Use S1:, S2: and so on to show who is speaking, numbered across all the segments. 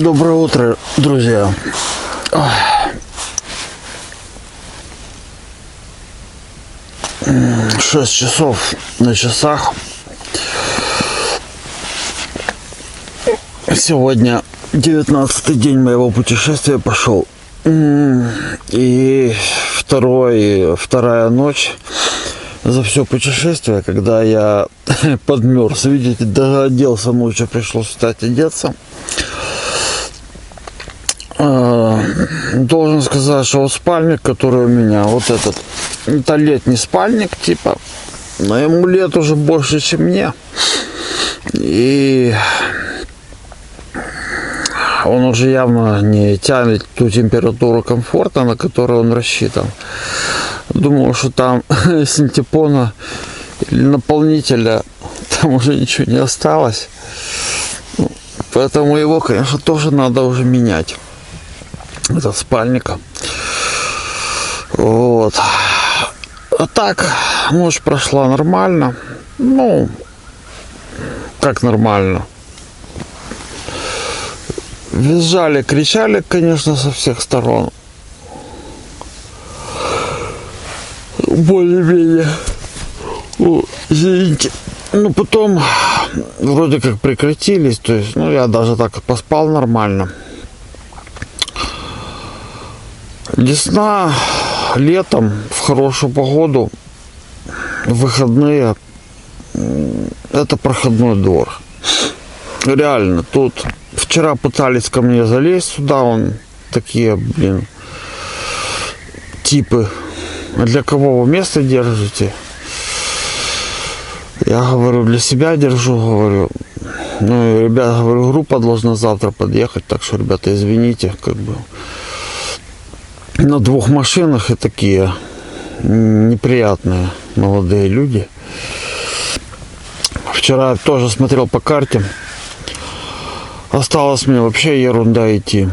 S1: Доброе утро, друзья. 6 часов на часах. Сегодня 19-й день моего путешествия пошел. И вторая ночь за все путешествие, когда я подмерз. Видите, даже оделся ночью, пришлось встать одеться. Должен сказать, что вот спальник, который у меня, вот этот, это летний спальник, типа, но ему лет уже больше, чем мне. И он уже явно не тянет ту температуру комфорта, на которую он рассчитан. Думал, что там синтепона или наполнителя там уже ничего не осталось. Поэтому его, конечно, тоже надо уже менять. Этот спальник. Вот. А так, ночь прошла нормально. Ну, как нормально. Визжали, кричали, конечно, со всех сторон. Более-менее. Извините. Ну, потом вроде как прекратились. То есть, ну, я даже так поспал нормально. Весна, летом, в хорошую погоду, в выходные, это проходной двор. Реально, тут вчера пытались ко мне залезть сюда, он такие, типы, для кого вы место держите? Я говорю, для себя держу, говорю. Ну, и, ребят, говорю, группа должна завтра подъехать, так что, ребята, извините, как бы. На двух машинах и такие неприятные молодые люди. Вчера тоже смотрел по карте. Осталось мне вообще ерунда идти.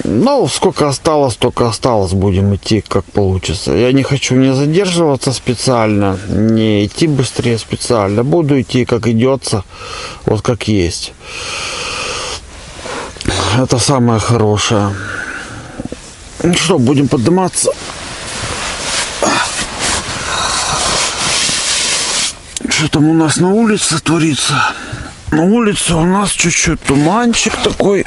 S1: Ну, сколько осталось, столько осталось. Будем идти, как получится. Я не хочу не задерживаться специально, не идти быстрее специально. Буду идти, как идется, вот как есть. Это самое хорошее. Ну что, будем подниматься. Что там у нас на улице творится? На улице у нас чуть-чуть туманчик такой.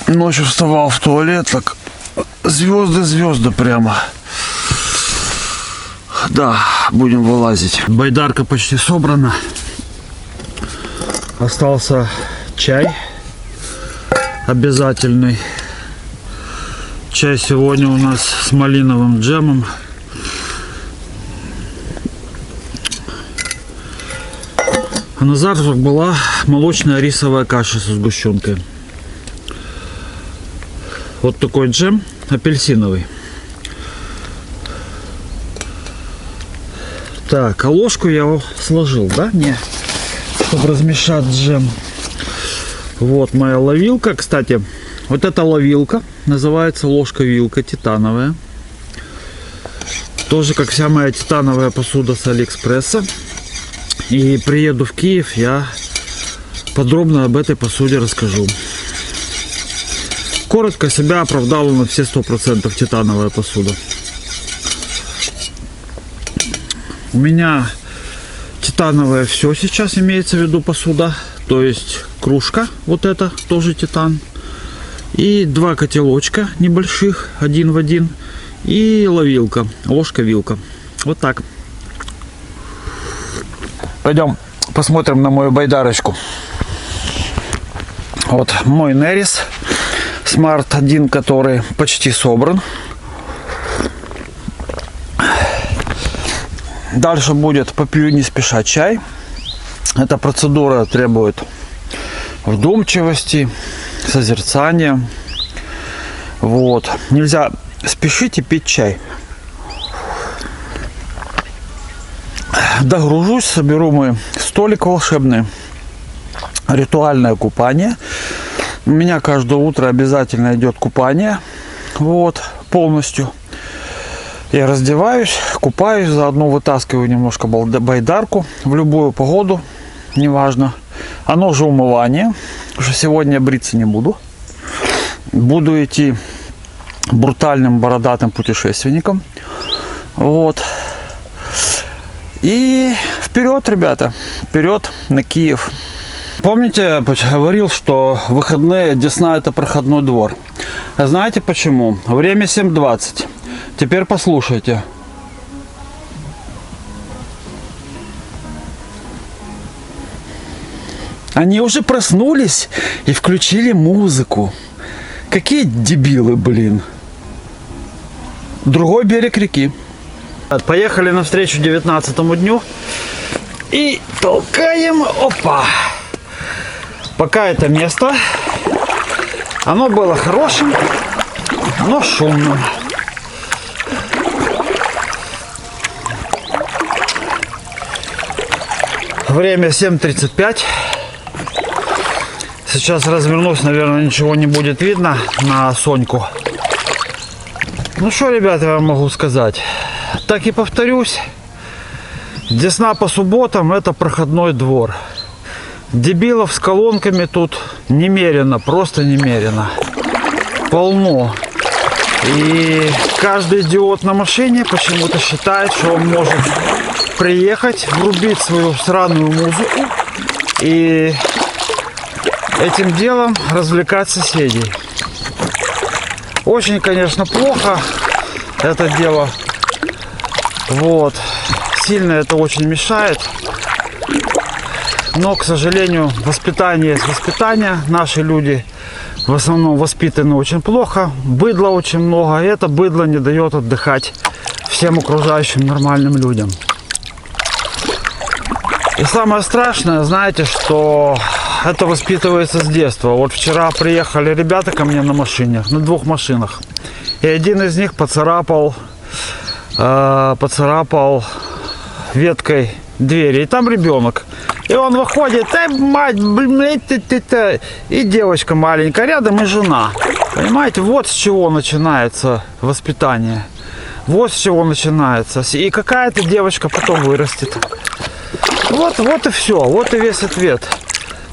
S1: Ночью вставал в туалет, так звезды прямо. Да, будем вылазить. Байдарка почти собрана. Остался чай обязательный. Чай сегодня у нас с малиновым джемом. А на завтрак была молочная рисовая каша со сгущенкой. Вот такой джем апельсиновый. Так, а ложку я сложил, да? Не, чтобы размешать джем. Вот моя ловилка. Кстати, вот эта ловилка называется ложка-вилка титановая. Тоже как вся моя титановая посуда с Алиэкспресса. И приеду в Киев, я подробно об этой посуде расскажу. Коротко себя оправдала на все 100% титановая посуда. У меня титановое все сейчас имеется в виду посуда. То есть кружка, вот это тоже титан. И два котелочка небольших, один в один. И ловилка, ложка-вилка. Вот так. Пойдем посмотрим на мою байдарочку. Вот мой Нерис Smart 1, который почти собран. Дальше будет попью не спеша чай. Эта процедура требует вдумчивости, созерцания. Вот. Нельзя спешить и пить чай. Догружусь, соберу мой столик волшебный. Ритуальное купание. У меня каждое утро обязательно идет купание. Вот, полностью. Я раздеваюсь, купаюсь, заодно вытаскиваю немножко байдарку в любую погоду, неважно. Оно же умывание, потому что сегодня бриться не буду. Буду идти брутальным бородатым путешественником. Вот. И вперед, ребята, вперед на Киев. Помните, я говорил, что выходные Десна — это проходной двор. А знаете почему? Время 7:20. Теперь послушайте. Они уже проснулись и включили музыку. Какие дебилы, блин. Другой берег реки. Поехали навстречу 19-му дню. И толкаем. Опа. Пока это место, оно было хорошим, но шумным. Время 7:35. Сейчас развернусь, наверное, ничего не будет видно на Соньку. Ну что, ребята, я могу сказать. Так и повторюсь. Десна по субботам — это проходной двор. Дебилов с колонками тут немерено, просто немерено. Полно. И каждый идиот на машине почему-то считает, что он может приехать, врубить свою сраную музыку и этим делом развлекать соседей. Очень, конечно, плохо это дело. Вот. Сильно это очень мешает. Но, к сожалению, воспитание есть воспитание. Наши люди в основном воспитаны очень плохо. Быдла очень много. И это быдло не дает отдыхать всем окружающим нормальным людям. И самое страшное, знаете, что это воспитывается с детства. Вот вчера приехали ребята ко мне на машине, на 2 машинах. И один из них поцарапал веткой двери. И там ребенок. И он выходит, мать, блин, и девочка маленькая рядом, и жена. Понимаете, вот с чего начинается воспитание. Вот с чего начинается. И какая-то девочка потом вырастет. Вот и все. Вот и весь ответ.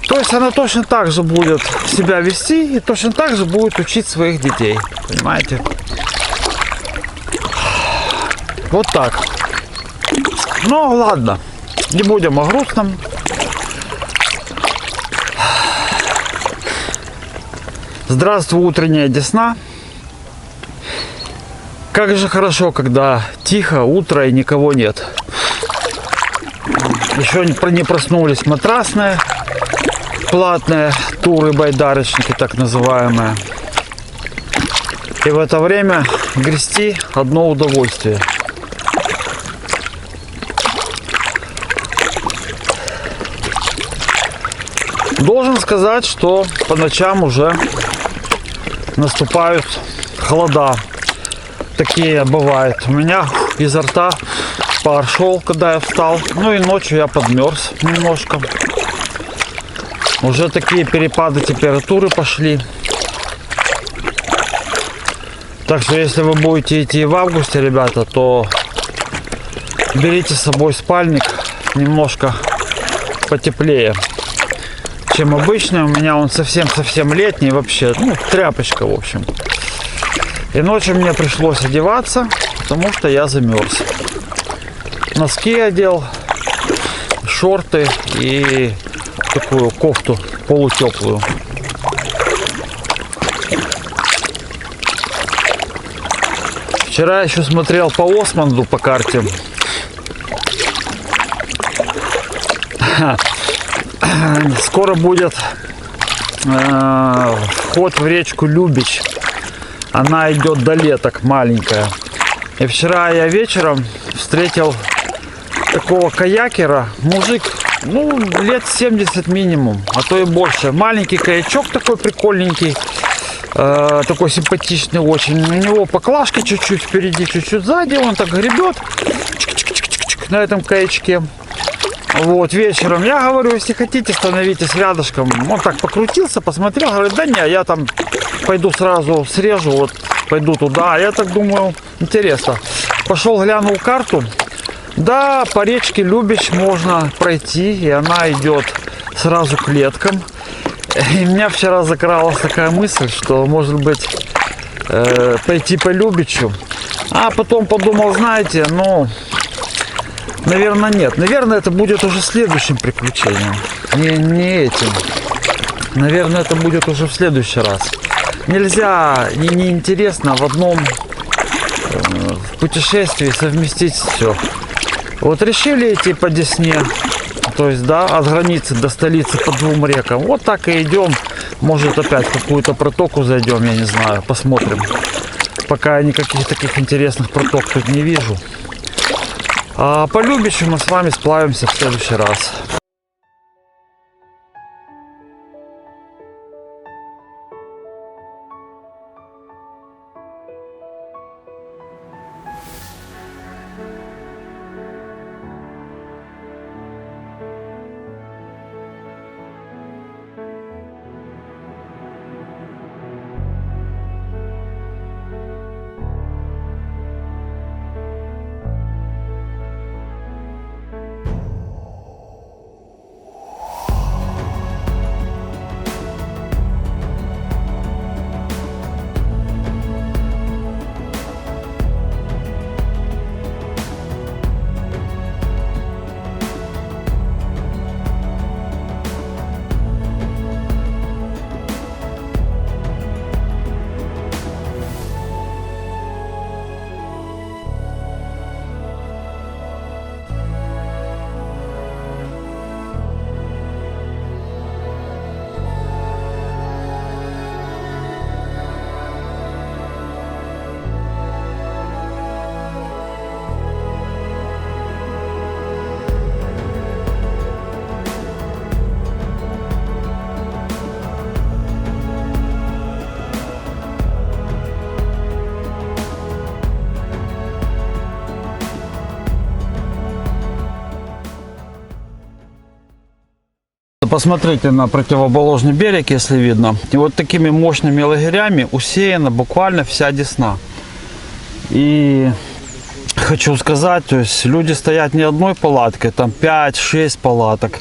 S1: То есть она точно так же будет себя вести и точно так же будет учить своих детей. Понимаете? Вот так. Ну ладно. Не будем о грустном. Здравствуй, утренняя Десна. Как же хорошо, когда тихо, утро и никого нет. Еще не проснулись матрасные, платные туры, байдарочники так называемые. И в это время грести одно удовольствие. Должен сказать, что по ночам уже наступают холода. Такие бывают. У меня изо рта пар шел, когда я встал. Ну и ночью я подмерз немножко. Уже такие перепады температуры пошли. Так что если вы будете идти в августе, ребята, то берите с собой спальник немножко потеплее, чем обычно. У меня он совсем летний вообще. Ну, тряпочка, в общем. И ночью мне пришлось одеваться, потому что я замерз. Носки одел, шорты и такую кофту полутеплую. Вчера еще смотрел по Османду по карте. Скоро будет вход в речку Любич. Она идет до Леток, маленькая. И вчера я вечером встретил такого каякера. Мужик, ну, лет 70 минимум, а то и больше. Маленький каячок такой прикольненький. Такой симпатичный очень. У него поклажка чуть-чуть впереди, чуть-чуть сзади. Он так гребет на этом каячке. Вот, вечером я говорю, если хотите, становитесь рядышком. Он так покрутился, посмотрел, говорит, да не, я там пойду сразу срежу, вот пойду туда. А я так думаю, интересно. Пошел глянул карту. Да, по речке Любич можно пройти, и она идет сразу к Леткам. И меня вчера закралась такая мысль, что может быть пойти по Любичу. А потом подумал, знаете, ну, наверное, нет. Наверное, это будет уже следующим приключением. Не этим. Наверное, это будет уже в следующий раз. Нельзя, неинтересно в одном в путешествии совместить все. Вот решили идти по Десне, то есть, да, от границы до столицы по двум рекам. Вот так и идем. Может, опять в какую-то протоку зайдем, я не знаю, посмотрим. Пока я никаких таких интересных проток тут не вижу. А по Любичу мы с вами сплавимся в следующий раз. Посмотрите на противоположный берег, если видно. И вот такими мощными лагерями усеяна буквально вся Десна. И хочу сказать, то есть люди стоят не одной палаткой, там 5-6 палаток.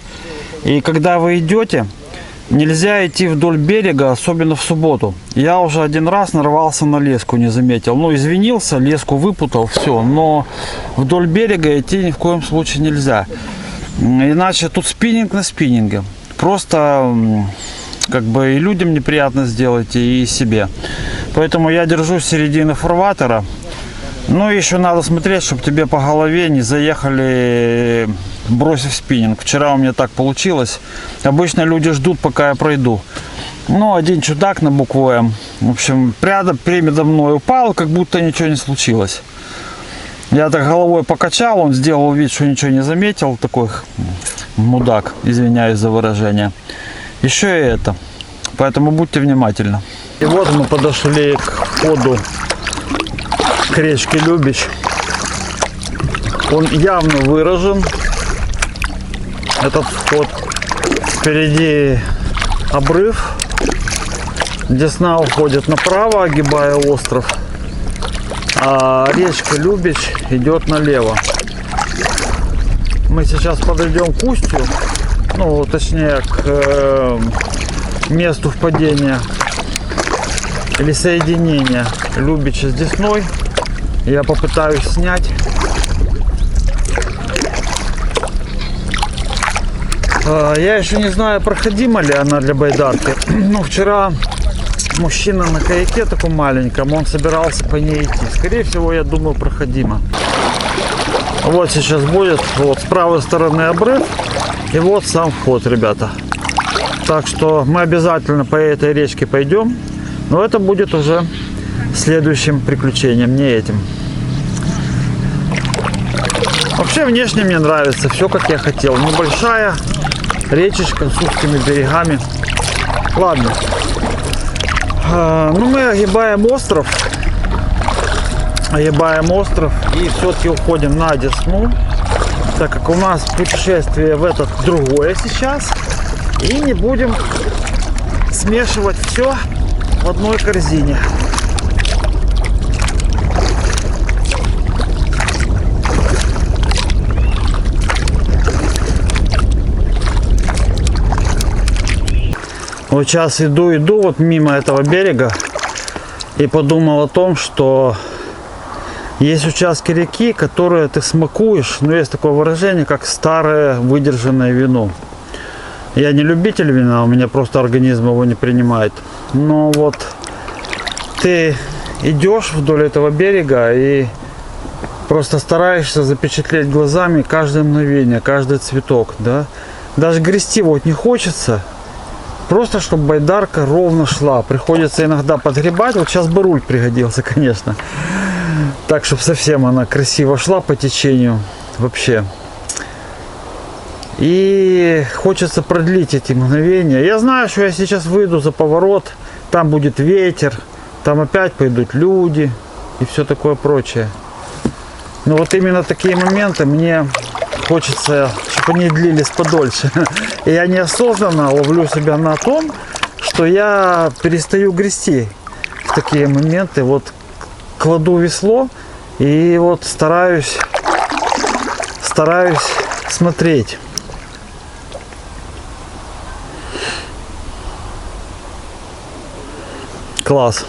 S1: И когда вы идете, нельзя идти вдоль берега, особенно в субботу. Я уже один раз нарвался на леску, не заметил. Ну, извинился, леску выпутал, все. Но вдоль берега идти ни в коем случае нельзя. Иначе тут спиннинг на спиннинге. Просто как бы и людям неприятно сделать, и себе. Поэтому я держусь середины фарватера. Ну и еще надо смотреть, чтобы тебе по голове не заехали, бросив спиннинг. Вчера у меня так получилось. Обычно люди ждут, пока я пройду. Ну, один чудак на букву М. В общем, передо мной упал, как будто ничего не случилось. Я так головой покачал, он сделал вид, что ничего не заметил. Такой мудак, извиняюсь за выражение. Еще и это. Поэтому будьте внимательны. И вот мы подошли к входу к речке Любич. Он явно выражен, этот вход. Впереди обрыв. Десна уходит направо, огибая остров. А речка Любич идет налево. Мы сейчас подойдем к устью, ну точнее к месту впадения или соединения Любича с Десной. Я попытаюсь снять. Я еще не знаю, проходима ли она для байдарки. Но вчера мужчина на каяке таком маленьком, он собирался по ней идти. Скорее всего, я думаю, проходимо. Вот сейчас будет, вот с правой стороны обрыв, и вот сам вход, ребята. Так что мы обязательно по этой речке пойдем, но это будет уже следующим приключением, не этим. Вообще внешне мне нравится, все как я хотел. Небольшая речечка с узкими берегами. Ладно. Ну, мы огибаем остров. И все-таки уходим на Десну, так как у нас путешествие в этот другое сейчас. И не будем смешивать все в одной корзине. Вот сейчас иду вот мимо этого берега и подумал о том, что есть участки реки, которые ты смакуешь, но есть такое выражение, как старое выдержанное вино. Я не любитель вина, у меня просто организм его не принимает. Но вот ты идешь вдоль этого берега и просто стараешься запечатлеть глазами каждое мгновение, каждый цветок, да. Даже грести вот не хочется. Просто, чтобы байдарка ровно шла. Приходится иногда подгребать. Вот сейчас бы руль пригодился, конечно. Так, чтобы совсем она красиво шла по течению. Вообще. И хочется продлить эти мгновения. Я знаю, что я сейчас выйду за поворот. Там будет ветер. Там опять пойдут люди. И все такое прочее. Но вот именно такие моменты мне хочется, чтобы они длились подольше. И я неосознанно ловлю себя на том, что я перестаю грести в такие моменты. Вот кладу весло и вот стараюсь смотреть. Класс.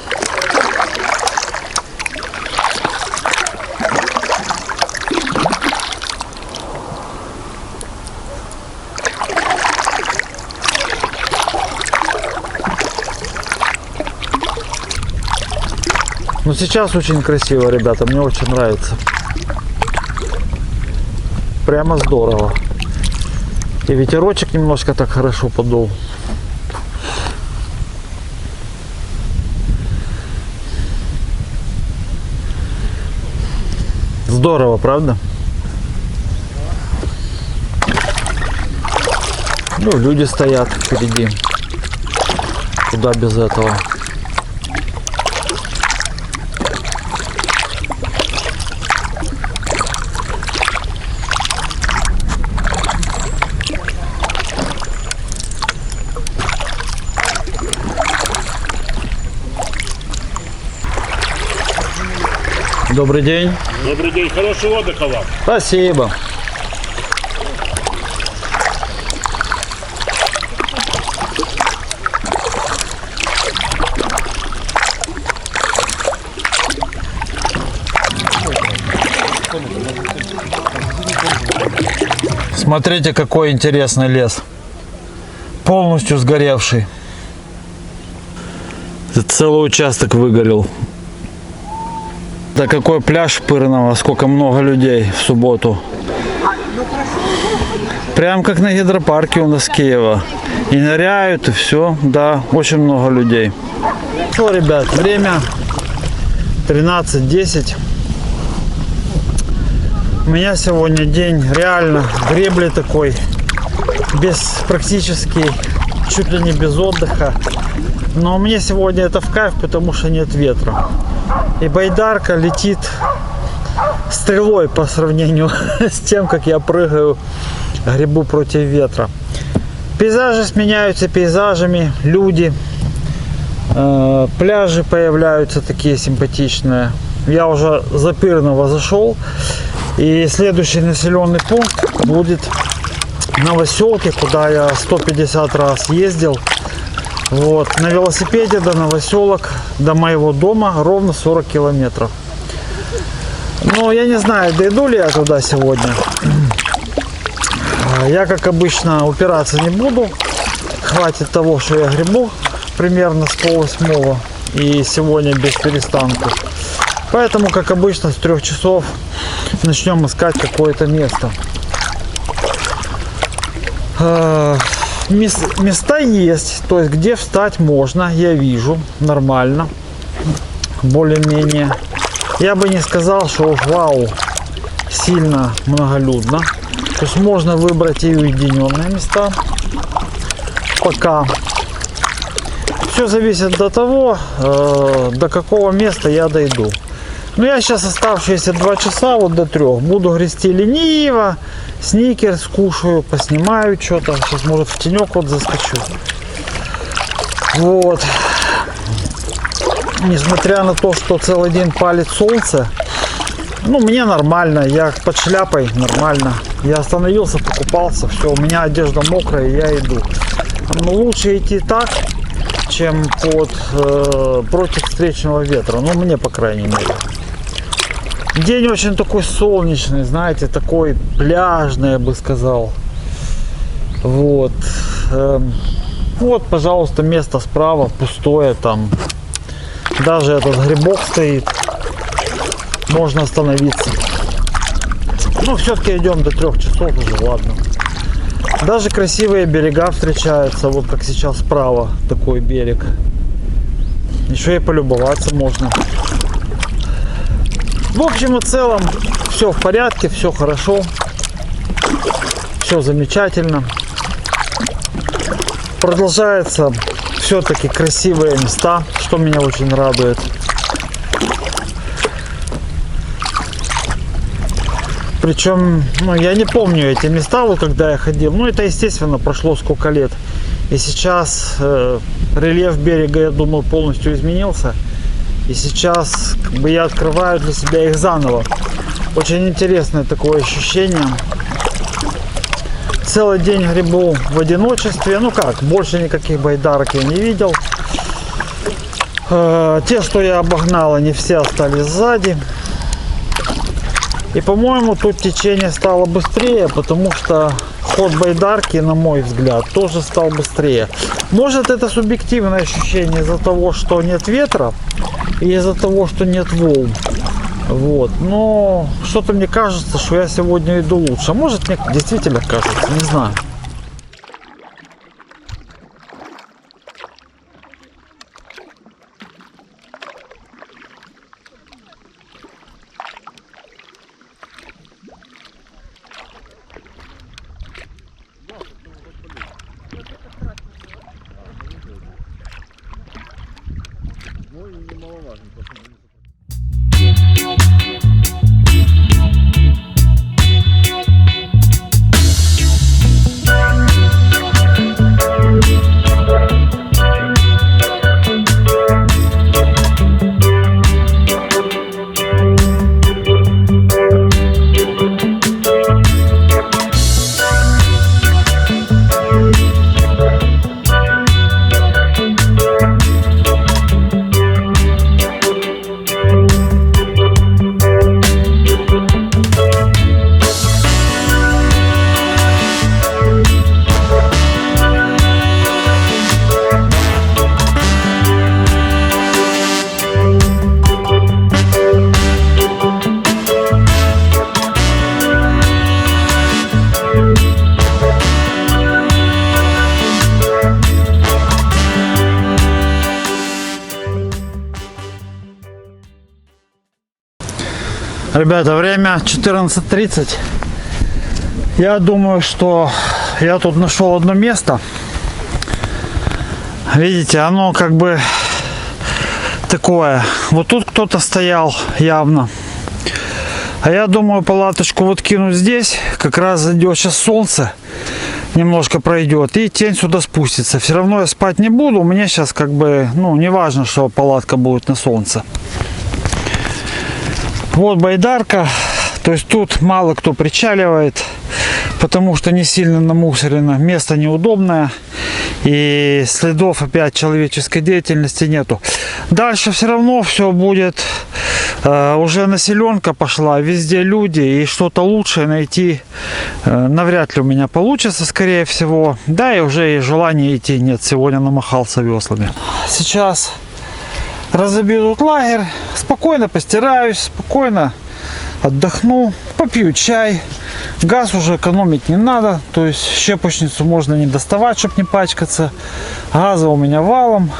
S1: Ну сейчас очень красиво, ребята, мне очень нравится. Прямо здорово. И ветерочек немножко так хорошо подул. Здорово, правда? Ну, люди стоят впереди. Куда без этого? Добрый день.
S2: Добрый день, хорошего отдыха вам.
S1: Спасибо. Смотрите, какой интересный лес. Полностью сгоревший. Целый участок выгорел. Да какой пляж Пырного, сколько много людей в субботу. Прям как на гидропарке у нас Киева. И ныряют, и все. Да, очень много людей. Что, ребят, время 13:10. У меня сегодня день реально гребли такой. Практически чуть ли не без отдыха. Но мне сегодня это в кайф, потому что нет ветра. И байдарка летит стрелой по сравнению с тем, как я прыгаю, гребу против ветра. Пейзажи сменяются пейзажами, люди, пляжи появляются такие симпатичные. Я уже за Пырного зашел, и следующий населенный пункт будет Новоселки, куда я 150 раз ездил. Вот, на велосипеде до Новоселок, до моего дома ровно 40 километров. Но я не знаю, дойду ли я туда сегодня. Я, как обычно, упираться не буду. Хватит того, что я гребу примерно с 7:30 и сегодня без перестанку. Поэтому, как обычно, с 3 часов начнем искать какое-то место. Места есть, то есть где встать можно, я вижу, нормально, более-менее. Я бы не сказал, что уж вау, сильно многолюдно. То есть можно выбрать и уединенные места. Пока. Все зависит от того, до какого места я дойду. Ну, я сейчас оставшиеся 2 часа, вот до 3, буду грести лениво, сникерс кушаю, поснимаю что-то. Сейчас, может, в тенек вот заскочу. Вот. Несмотря на то, что целый день палит солнце, ну, мне нормально, я под шляпой нормально. Я остановился, покупался, все, у меня одежда мокрая, я иду. Но лучше идти так, чем против встречного ветра. Ну, мне, по крайней мере. День очень такой солнечный, знаете, такой пляжный, я бы сказал. Вот. Вот, пожалуйста, место справа пустое там. Даже этот грибок стоит. Можно остановиться. Ну, все-таки идем до 3 часов уже, ладно. Даже красивые берега встречаются, вот как сейчас справа такой берег. Еще и полюбоваться можно. В общем и целом, все в порядке, все хорошо, все замечательно. Продолжаются все-таки красивые места, что меня очень радует. Причем, ну, я не помню эти места, вот когда я ходил. Ну, это, естественно, прошло сколько лет. И сейчас рельеф берега, я думаю, полностью изменился. И сейчас как бы я открываю для себя их заново. Очень интересное такое ощущение. Целый день гребу в одиночестве. Ну как, больше никаких байдарок я не видел. Те, что я обогнал, они все остались сзади. И, по-моему, тут течение стало быстрее, потому что ход байдарки, на мой взгляд, тоже стал быстрее. Может, это субъективное ощущение из-за того, что нет ветра и из-за того, что нет волн. Вот. Но что-то мне кажется, что я сегодня иду лучше. Может, мне действительно кажется, не знаю. Ребята, время 14:30. Я думаю, что я тут нашел одно место. Видите, оно как бы такое. Вот тут кто-то стоял явно. А я думаю, палаточку вот кинуть здесь. Как раз зайдет сейчас солнце. Немножко пройдет. И тень сюда спустится. Все равно я спать не буду. Мне сейчас как бы, ну, не важно, что палатка будет на солнце. Вот байдарка. То есть тут мало кто причаливает. Потому что не сильно намусорено. Место неудобное. И следов опять человеческой деятельности нету. Дальше все равно все будет. Уже населенка пошла. Везде люди. И что-то лучшее найти навряд ли у меня получится, скорее всего. Да, и уже и желания идти нет. Сегодня намахался веслами. Сейчас разобьют лагерь. Спокойно постираюсь. Спокойно отдохну. Попью чай. Газ уже экономить не надо. То есть щепочницу можно не доставать, чтобы не пачкаться. Газа у меня валом.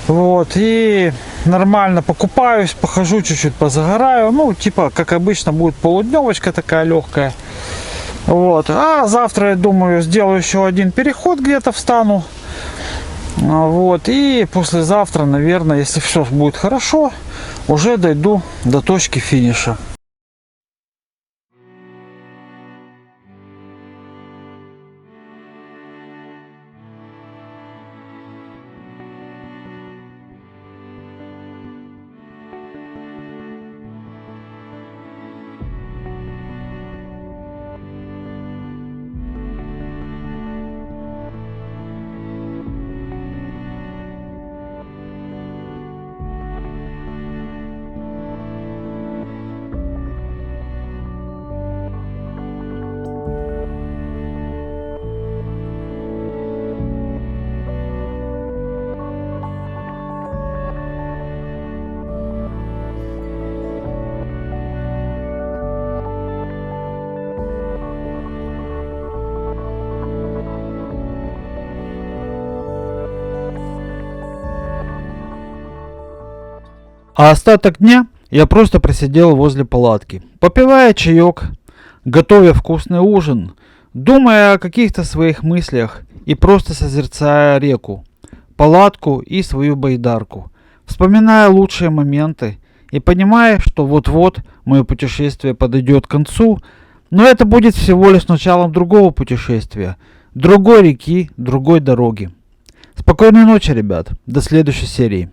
S1: Вот. И нормально покупаюсь. Похожу чуть-чуть, позагораю. Ну, типа, как обычно, будет полудневочка такая легкая. Вот. А завтра, я думаю, сделаю еще один переход, где-то встану. Вот. И послезавтра, наверное, если все будет хорошо, уже дойду до точки финиша. А остаток дня я просто просидел возле палатки, попивая чаек, готовя вкусный ужин, думая о каких-то своих мыслях и просто созерцая реку, палатку и свою байдарку, вспоминая лучшие моменты и понимая, что вот-вот мое путешествие подойдет к концу, но это будет всего лишь началом другого путешествия, другой реки, другой дороги. Спокойной ночи, ребят. До следующей серии.